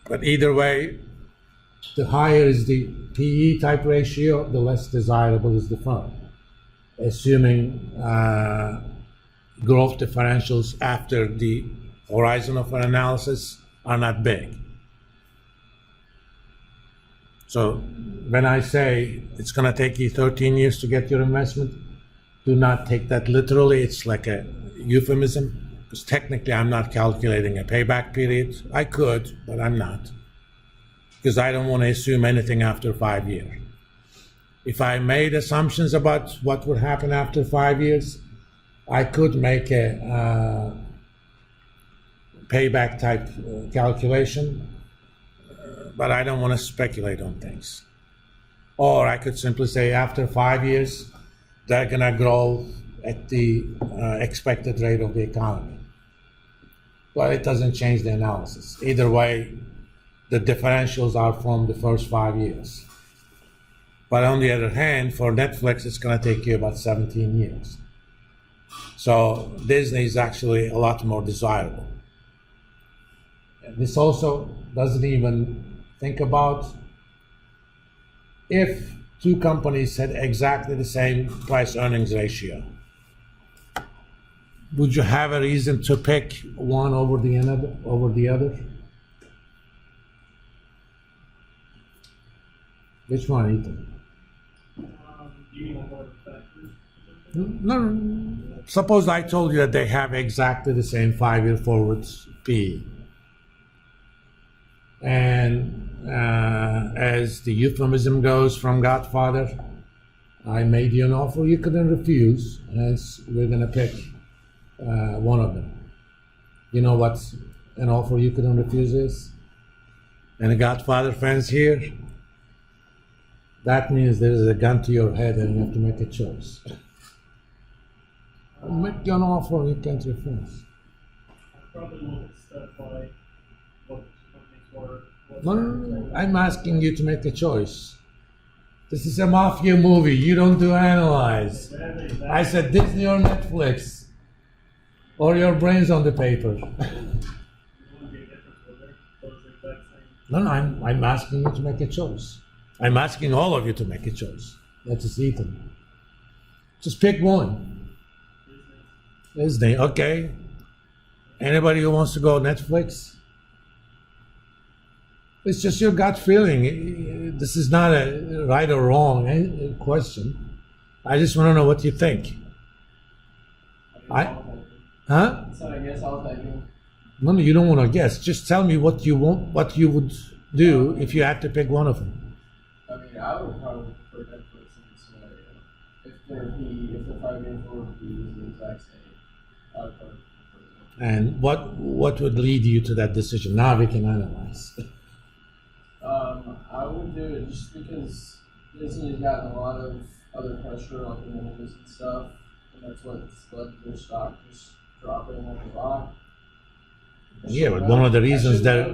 But either way, the higher is the PE type ratio, the less desirable is the firm, assuming growth differentials after the horizon of an analysis are not big. So when I say it's going to take you 13 years to get your investment, do not take that literally. It's like a euphemism, because technically I'm not calculating a payback period. I could, but I'm not, because I don't want to assume anything after 5 years. If I made assumptions about what would happen after 5 years, I could make a payback type calculation, but I don't want to speculate on things. Or I could simply say after 5 years, they're going to grow at the expected rate of the economy. But it doesn't change the analysis. Either way, the differentials are from the first 5 years. But on the other hand, for Netflix, it's going to take you about 17 years. So Disney is actually a lot more desirable. This also doesn't even think about if two companies had exactly the same price-earnings ratio. Would you have a reason to pick one over the other? Which one, Ethan? No. Suppose I told you that they have exactly the same 5-year forward PE. And as the euphemism goes from Godfather, I made you an offer you couldn't refuse, hence we're going to pick one of them. You know what an offer you couldn't refuse is? And the Godfather fans here, that means there is a gun to your head and you have to make a choice. I'll make you an offer you can't refuse. I probably won't specify what the company's worth. No, I'm asking you to make a choice. This is a mafia movie. You don't do analyze. I said Disney or Netflix. Or your brain's on the paper. No, I'm asking you to make a choice. I'm asking all of you to make a choice. That is Ethan. Just pick one. Disney, okay. Anybody who wants to go Netflix? It's just your gut feeling. This is not a right or wrong question. I just want to know what you think. Huh? So I guess I'll take it. No, you don't want to guess. Just tell me what you want, what you would do if you had to pick one of them. I mean, I would probably prefer Netflix in this scenario. If the 5-year forward PE is the exact same, I would probably prefer Netflix. And what would lead you to that decision? Now we can analyze. I would do it just because Disney's gotten a lot of other pressure on the news and stuff, and that's what's led their stock just dropping like a rock. Yeah, but one of the reasons their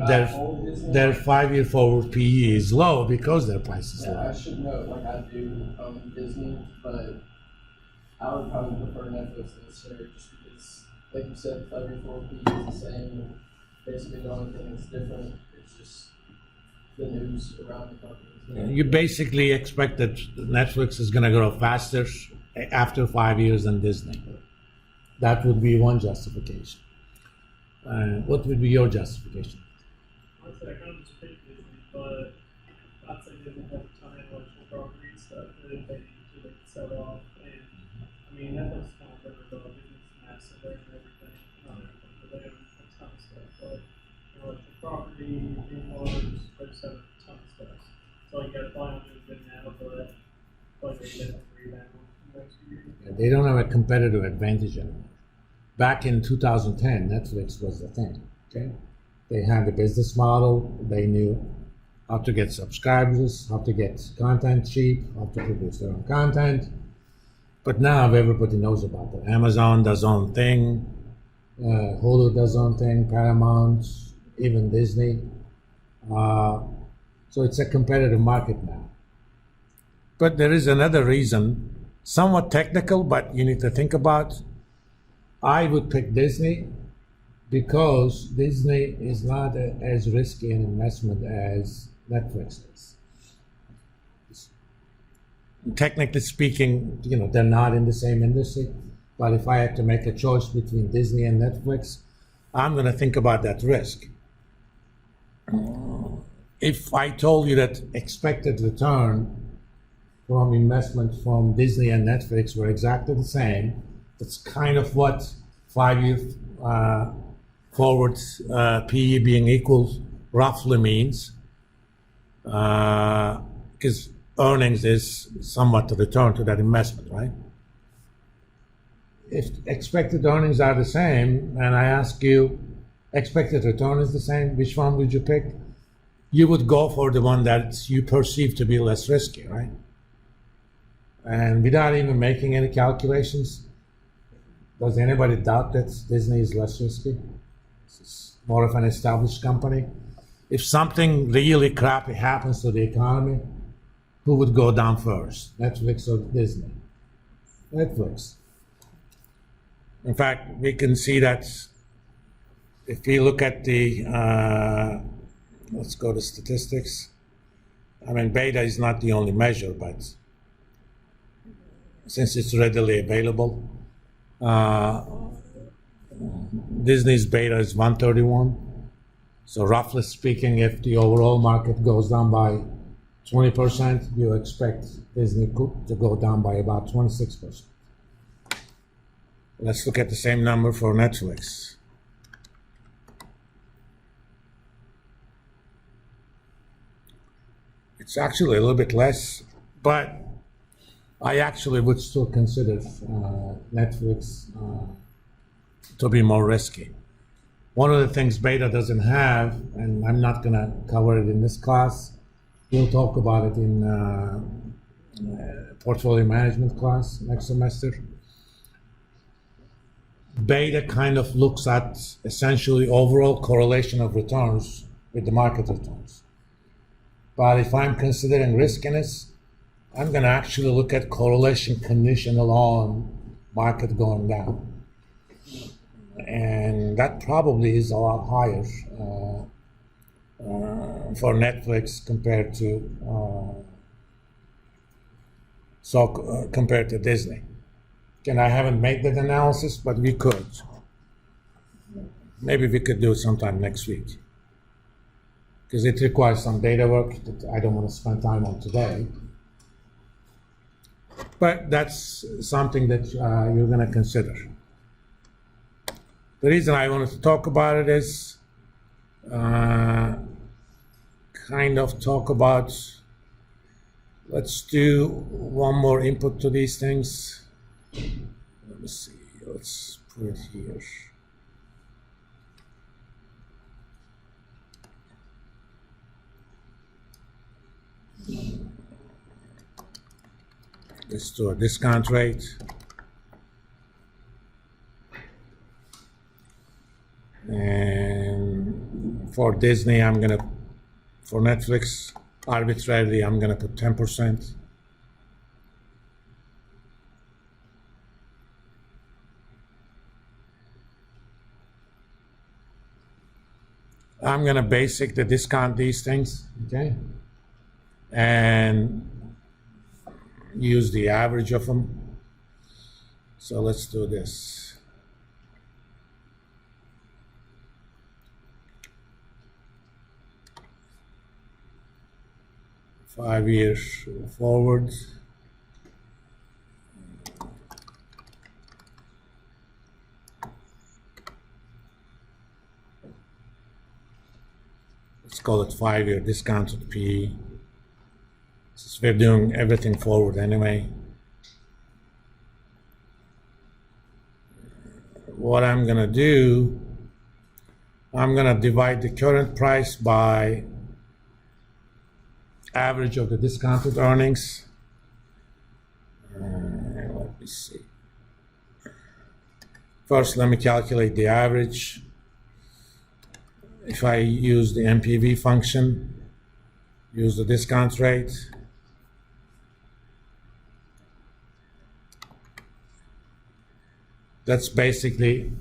5-year forward PE is low because their price is Yeah, low. I should know, like I do own Disney, but I would probably prefer Netflix in this scenario just because, like you said, 5-year forward PE is the same. Basically, the only thing that's different is just the news around the company. You basically expect that Netflix is going to grow faster after 5 years than Disney. That would be one justification. What would be your justification? Honestly, I kind of just picked Disney, but I'd say Disney has a ton of intellectual properties that they need to sell off. And I mean, Netflix is kind of better, but Disney's massive and everything. Not everything, but they have a ton of stuff. But intellectual property, retailers, they just have a ton of stuff. So you got to buy them good now, but they get a rebound in the next few years. They don't have a competitive advantage anymore. Back in 2010, Netflix was the thing. Okay, they had a business model. They knew how to get subscribers, how to get content cheap, how to produce their own content. But now everybody knows about it. Amazon does own thing, Hulu does own thing, Paramount, even Disney. So it's a competitive market now. But there is another reason, somewhat technical, but you need to think about. I would pick Disney because Disney is not as risky an investment as Netflix is. Technically speaking, they're not in the same industry, but if I had to make a choice between Disney and Netflix, I'm going to think about that risk. If I told you that expected return from investment from Disney and Netflix were exactly the same, that's kind of what 5-year forward PE being equal roughly means, because earnings is somewhat the return to that investment, right? If expected earnings are the same, and I ask you, expected return is the same, which one would you pick? You would go for the one that you perceive to be less risky, right? And without even making any calculations, does anybody doubt that Disney is less risky? It's more of an established company. If something really crappy happens to the economy, who would go down first, Netflix or Disney? Netflix. In fact, we can see that if we look at the, let's go to statistics. I mean, beta is not the only measure, but since it's readily available, Disney's beta is 131. So roughly speaking, if the overall market goes down by 20%, you expect Disney to go down by about 26%. Let's look at the same number for Netflix. It's actually a little bit less, but I actually would still consider Netflix to be more risky. One of the things beta doesn't have, and I'm not going to cover it in this class, we'll talk about it in portfolio management class next semester. Beta kind of looks at essentially overall correlation of returns with the market returns. But if I'm considering riskiness, I'm going to actually look at correlation conditional on market going down. And that probably is a lot higher for Netflix compared to compared to Disney. And I haven't made that analysis, but we could. Maybe we could do it sometime next week, because it requires some data work that I don't want to spend time on today. But that's something that you're going to consider. The reason I wanted to talk about it is kind of talk about, let's do one more input to these things. Let me see, let's put it here. Let's do a discount rate. And for Disney, for Netflix, arbitrarily, I'm gonna put 10%. I'm gonna basically discount these things, okay? And use the average of them. So let's do this. Five years forward. Let's call it 5-year discounted PE. Since we're doing everything forward anyway. What I'm gonna do, I'm gonna divide the current price by average of the discounted earnings. Let me see. First, let me calculate the average. If I use the NPV function, use the discount rate. That's basically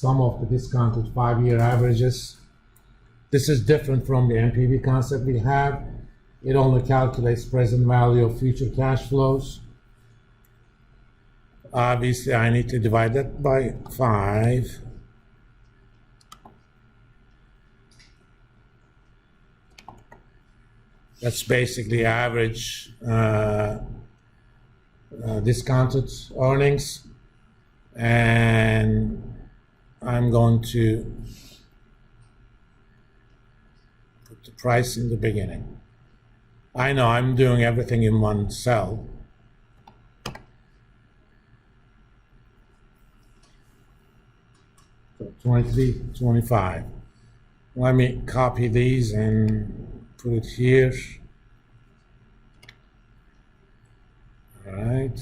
sum of the discounted 5-year averages. This is different from the NPV concept we have. It only calculates present value of future cash flows. Obviously, I need to divide that by 5. That's basically average discounted earnings. And I'm going to put the price in the beginning. I know I'm doing everything in one cell. So 23, 25. Let me copy these and put it here. All right.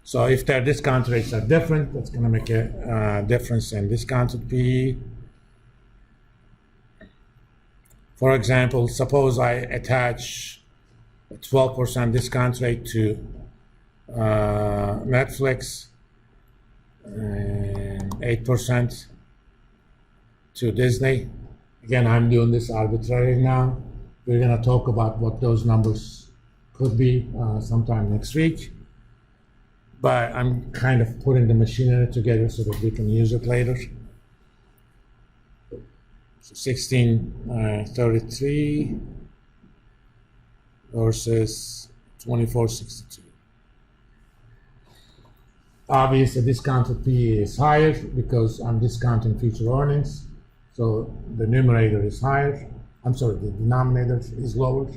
So if their discount rates are different, that's going to make a difference in discounted PE. For example, suppose I attach a 12% discount rate to Netflix and 8% to Disney. Again, I'm doing this arbitrarily now. We're going to talk about what those numbers could be sometime next week. But I'm kind of putting the machinery together so that we can use it later. So 1633 versus 2462. Obviously, discounted PE is higher because I'm discounting future earnings. So the numerator is higher. I'm sorry, the denominator is lower.